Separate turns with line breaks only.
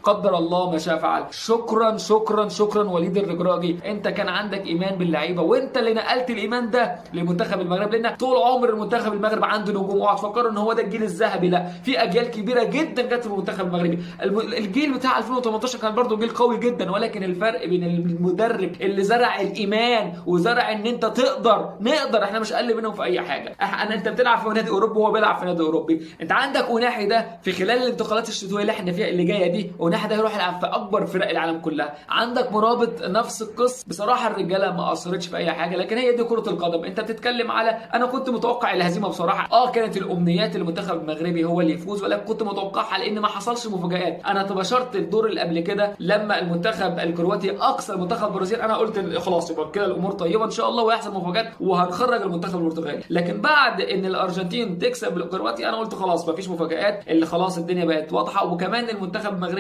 قدر الله ما شاء فعل. شكرا شكرا شكرا وليد الرجراجي، انت كان عندك ايمان باللعيبه وانت اللي نقلت الايمان ده لمنتخب المغرب، لان طول عمر المنتخب المغرب عنده نجوم. اوعى تفكروا ان هو ده الجيل الذهبي، لا، في اجيال كبيره جدا جت في المنتخب المغربي. الجيل بتاع 2018 كان برضه جيل قوي جدا، ولكن الفرق بين المدرب اللي زرع الايمان وزرع ان انت نقدر احنا مش اقل منهم في اي حاجه. انت بتلعب في نادي اوروبي وهو بيلعب في نادي اوروبي. انت عندك أوناحي ده في خلال الانتقالات الشتويه اللي احنا فيها اللي جايه دي، أوناحي ده يروح يلعب في اكبر فرق العالم كلها. عندك مرابط نفس القصه. بصراحه الرجاله ما اثرتش في اي حاجه، لكن هي دي كره القدم. انت بتتكلم على، انا كنت متوقع الهزيمه بصراحه. كانت الامنيات المنتخب المغربي هو اللي يفوز، ولكن كنت متوقعها لان ما حصلش مفاجآت. انا تباشرت الدور اللي قبل كده لما المنتخب الكرواتي اقصى المنتخب البرازيل، انا قلت خلاص يبقى كده الامور طيبه ان شاء الله وهيحصل مفاجآت وهنخرج المنتخب البرتغالي. لكن بعد ان الارجنتين تكسب الكرواتي انا قلت خلاص مفيش مفاجآت، اللي خلاص الدنيا بقت واضحه. وكمان المنتخب المغربي